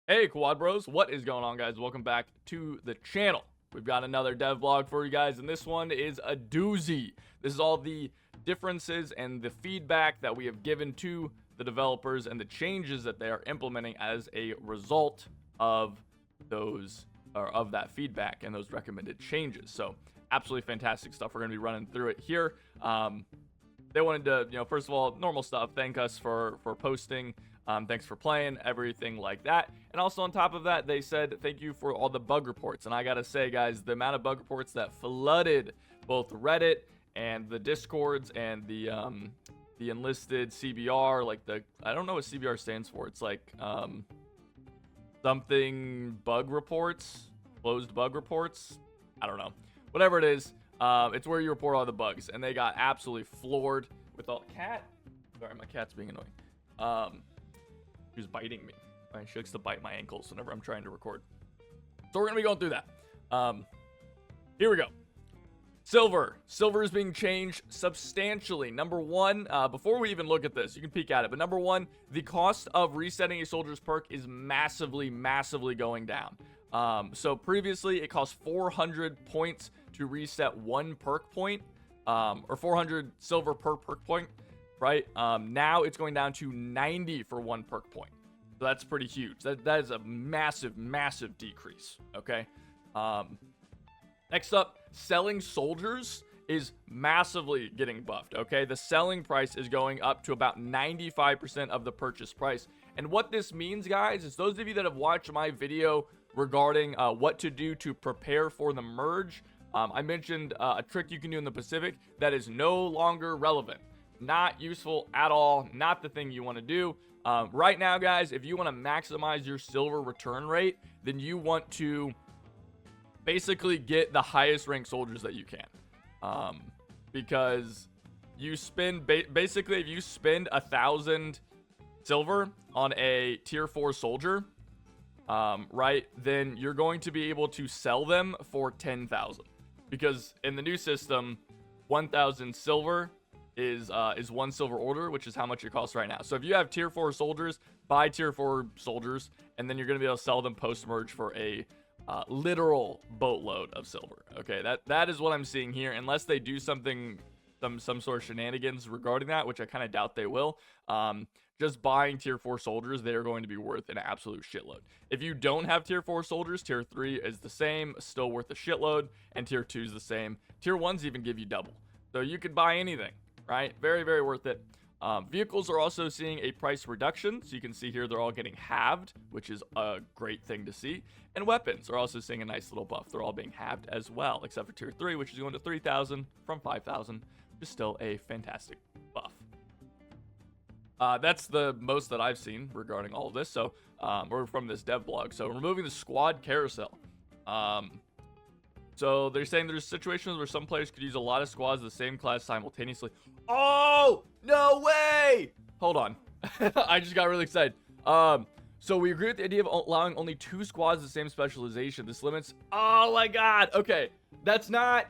Hey Quadros, what is going on, guys? Welcome back to the channel. We've got another dev vlog for you guys, and this one is a doozy. This is all the differences and the feedback that we have given to the developers and the changes that they are implementing as a result of those or of that feedback and those recommended changes. So absolutely fantastic stuff. We're going to be running through it here. They wanted to, first of all, normal stuff. Thank us for posting. Thanks for playing, everything like that. And also on top of that, they said thank you for all the bug reports. And I gotta say, guys, the amount of bug reports that flooded both Reddit and the Discords and the enlisted CBR, like I don't know what CBR stands for. It's like something bug reports, closed bug reports. I don't know. Whatever it is, it's where you report all the bugs. And they got absolutely floored with all cat. Sorry, my cat's being annoying. She was biting me. Right? She likes to bite my ankles whenever I'm trying to record. So we're going to be going through that. Here we go. Silver. Silver is being changed substantially. Number one, before we even look at this, you can peek at it. But number one, the cost of resetting a soldier's perk is massively, massively going down. So previously, it cost 400 points to reset one perk point. Or 400 silver per perk point. Right? Now it's going down to 90 for one perk point. So that's pretty huge. That is a massive, massive decrease. Okay. Next up, selling soldiers is massively getting buffed. Okay. The selling price is going up to about 95% of the purchase price. And what this means, guys, is those of you that have watched my video regarding what to do to prepare for the merge, I mentioned a trick you can do in the Pacific that is no longer relevant. Not useful at all. Not the thing you want to do. Right now, guys, if you want to maximize your silver return rate, then you want to basically get the highest ranked soldiers that you can. Because you spend, basically, if you spend 1,000 silver on a tier 4 soldier, right, then you're going to be able to sell them for 10,000. Because in the new system, 1,000 silver is one silver order, which is how much it costs right now. So if you have tier 4 soldiers, buy tier 4 soldiers, and then you're going to be able to sell them post merge for a literal boatload of silver. Okay, that is what I'm seeing here, unless they do something, some sort of shenanigans regarding that, which I kind of doubt they will. Just buying tier 4 soldiers, they are going to be worth an absolute shitload. If you don't have tier 4 soldiers, tier 3 is the same, still worth a shitload, and tier 2 is the same. Tier 1s even give you double. So you could buy anything. Right? Very, very worth it. Vehicles are also seeing a price reduction. So you can see here they're all getting halved, which is a great thing to see. And weapons are also seeing a nice little buff. They're all being halved as well, except for tier 3, which is going to 3,000 from 5,000, which is still a fantastic buff. That's the most that I've seen regarding all of this. So, or from this dev blog. So removing the squad carousel. So they're saying there's situations where some players could use a lot of squads of the same class simultaneously. Oh, no way. Hold on. I just got really excited. So we agree with the idea of allowing only 2 squads of the same specialization. This limits. Oh my God. Okay. That's not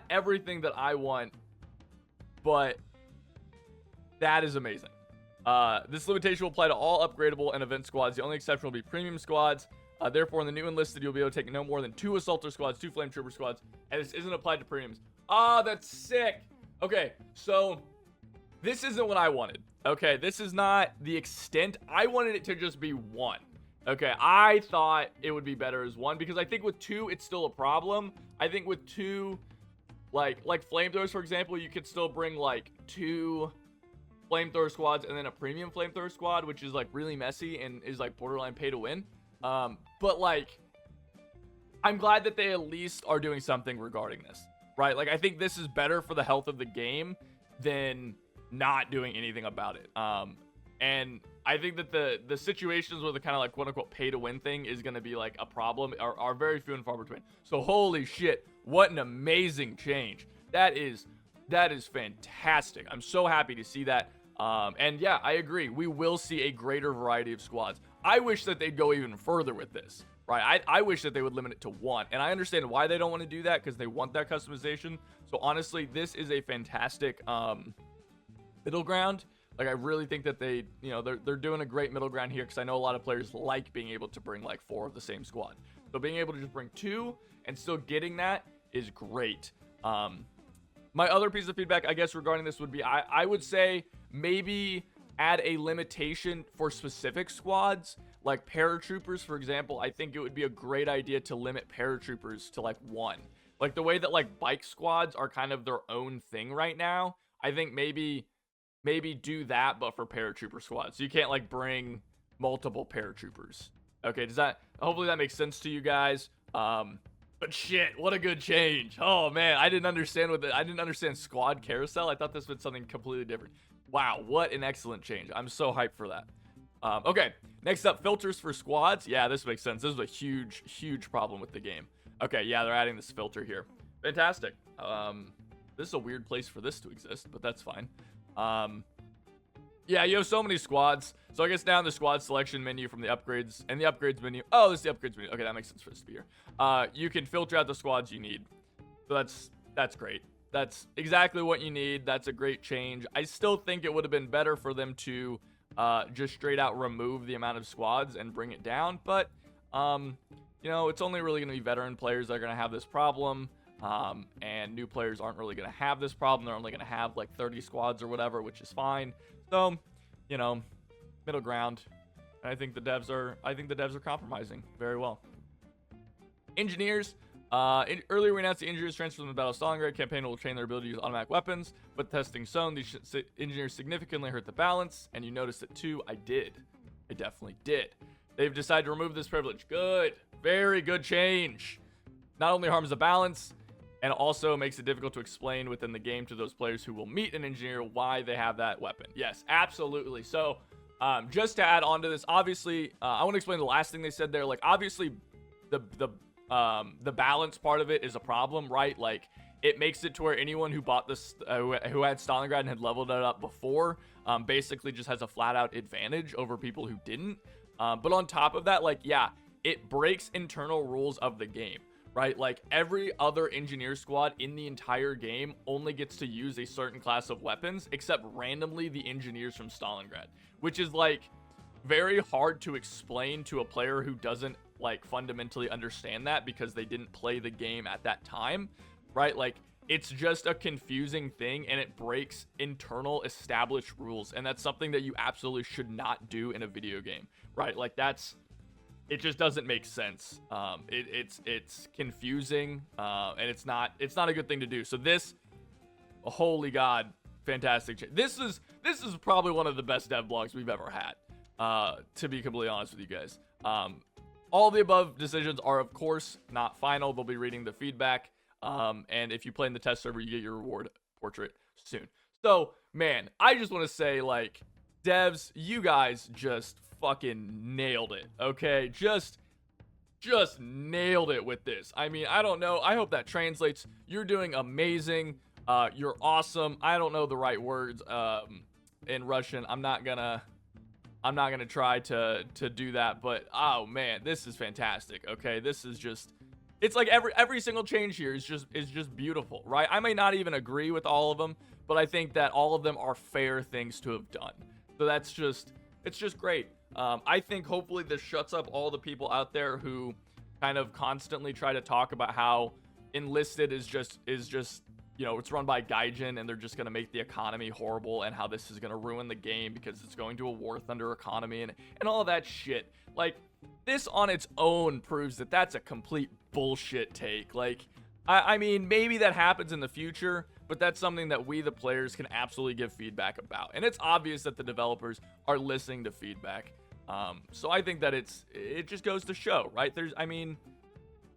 everything that I want, but that is amazing. This limitation will apply to all upgradable and event squads. The only exception will be premium squads. Therefore, in the new enlisted, you'll be able to take no more than 2 assaulter squads, 2 flame trooper squads, and this isn't applied to premiums. Ah, that's sick. Okay, so this isn't what I wanted. Okay, this is not the extent. I wanted it to just be 1. Okay, I thought it would be better as 1 because I think with 2, it's still a problem. I think with 2, like flamethrowers, for example, you could still bring like 2 flamethrower squads and then a premium flamethrower squad, which is like really messy and is like borderline pay to win. But like, I'm glad that they at least are doing something regarding this, right? Like, I think this is better for the health of the game than not doing anything about it. And I think that the situations where the kind of like quote unquote pay to win thing is going to be like a problem are very few and far between. So holy shit, what an amazing change. That is fantastic. I'm so happy to see that. And yeah, I agree. We will see a greater variety of squads. I wish that they'd go even further with this, right? I wish that they would limit it to 1. And I understand why they don't want to do that because they want that customization. So honestly, this is a fantastic middle ground. Like, I really think that they, they're doing a great middle ground here, because I know a lot of players like being able to bring like 4 of the same squad. So being able to just bring 2 and still getting that is great. My other piece of feedback, I guess, regarding this would be, I would say maybe add a limitation for specific squads, like paratroopers, for example. I think it would be a great idea to limit paratroopers to like 1. Like the way that like bike squads are kind of their own thing right now. I think maybe do that, but for paratrooper squads. So you can't like bring multiple paratroopers. Okay, hopefully that makes sense to you guys. But shit, what a good change. Oh man, I didn't understand squad carousel. I thought this was something completely different. Wow, what an excellent change. I'm so hyped for that. Okay, next up, filters for squads. Yeah, this makes sense. This is a huge problem with the game. Okay, yeah, they're adding this filter here. Fantastic. This is a weird place for this to exist, but that's fine. Yeah, you have so many squads. So I guess now in the squad selection menu from the upgrades and the upgrades menu. Oh, this is the upgrades menu. Okay, that makes sense for this to be here. You can filter out the squads you need. So that's great. That's exactly what you need. That's a great change. I still think it would have been better for them to just straight out remove the amount of squads and bring it down. But, it's only really going to be veteran players that are going to have this problem. And new players aren't really going to have this problem. They're only going to have like 30 squads or whatever, which is fine. So, middle ground. I think the devs are compromising very well. Engineers. Earlier we announced the engineers transfer from the Battle of Stalingrad campaign will train their ability to use automatic weapons, but testing shown these engineers significantly hurt the balance, and you noticed it too. I definitely did. They've decided to remove this privilege. Good, very good change. Not only harms the balance, and also makes it difficult to explain within the game to those players who will meet an engineer why they have that weapon. Yes, absolutely. So, just to add on to this, obviously, I want to explain the last thing they said there. Like, obviously, the balance part of it is a problem, right? Like, it makes it to where anyone who bought this, who had Stalingrad and had leveled it up before, basically just has a flat out advantage over people who didn't. But on top of that, like, yeah, it breaks internal rules of the game. Right, like every other engineer squad in the entire game only gets to use a certain class of weapons, except randomly the engineers from Stalingrad, which is like very hard to explain to a player who doesn't like fundamentally understand that because they didn't play the game at that time, right? Like it's just a confusing thing and it breaks internal established rules, and that's something that you absolutely should not do in a video game, right? Like it just doesn't make sense. It's confusing, and it's not a good thing to do. So this, holy God, fantastic change. This is probably one of the best dev blogs we've ever had, to be completely honest with you guys. All the above decisions are, of course, not final. They'll be reading the feedback, and if you play in the test server, you get your reward portrait soon. So, man, I just want to say, like, devs, you guys just fucking nailed it. Okay, just nailed it with this. I mean, I don't know, I hope that translates. You're doing amazing. You're awesome. I don't know the right words in Russian. I'm not gonna try to do that, but oh man, this is fantastic. Okay, this is just, it's like every single change here is just beautiful, right? I may not even agree with all of them, but I think that all of them are fair things to have done. So it's just great. I think hopefully this shuts up all the people out there who kind of constantly try to talk about how Enlisted is just it's run by Gaijin and they're just going to make the economy horrible, and how this is going to ruin the game because it's going to a War Thunder economy and all that shit. Like, this on its own proves that that's a complete bullshit take. Like, I mean, maybe that happens in the future, but that's something that we, the players, can absolutely give feedback about. And it's obvious that the developers are listening to feedback. So I think that it just goes to show, right?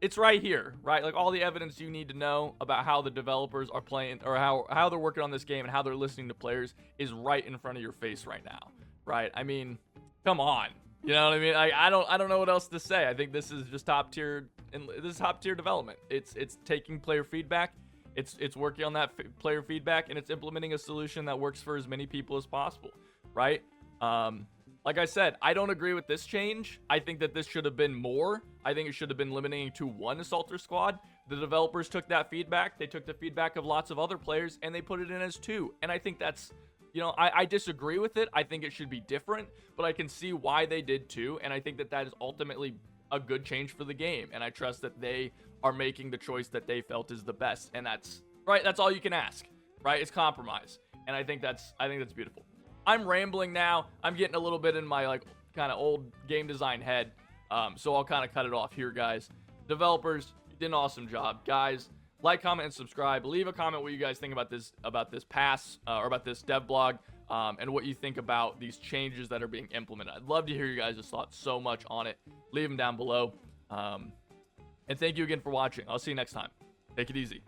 It's right here, right? Like all the evidence you need to know about how the developers are playing, or how they're working on this game and how they're listening to players is right in front of your face right now, right? I mean, come on. You know what I mean? I don't know what else to say. I think this is just top tier, and this is top tier development. It's taking player feedback. It's working on that player feedback, and it's implementing a solution that works for as many people as possible, right? Like I said, I don't agree with this change. I think that this should have been more. I think it should have been limiting to one assaulter squad. The developers took that feedback. They took the feedback of lots of other players, and they put it in as 2. And I think that's You know, I disagree with it. I think it should be different, but I can see why they did too. And I think that that is ultimately a good change for the game. And I trust that they are making the choice that they felt is the best. And that's right. That's all you can ask, right? It's compromise. And I think that's beautiful. I'm rambling now. I'm getting a little bit in my like kind of old game design head. So I'll kind of cut it off here, guys. Developers, you did an awesome job. Guys, like, comment, and subscribe. Leave a comment what you guys think about this pass or about this dev blog, and what you think about these changes that are being implemented. I'd love to hear you guys' thoughts so much on it. Leave them down below. And thank you again for watching. I'll see you next time. Take it easy.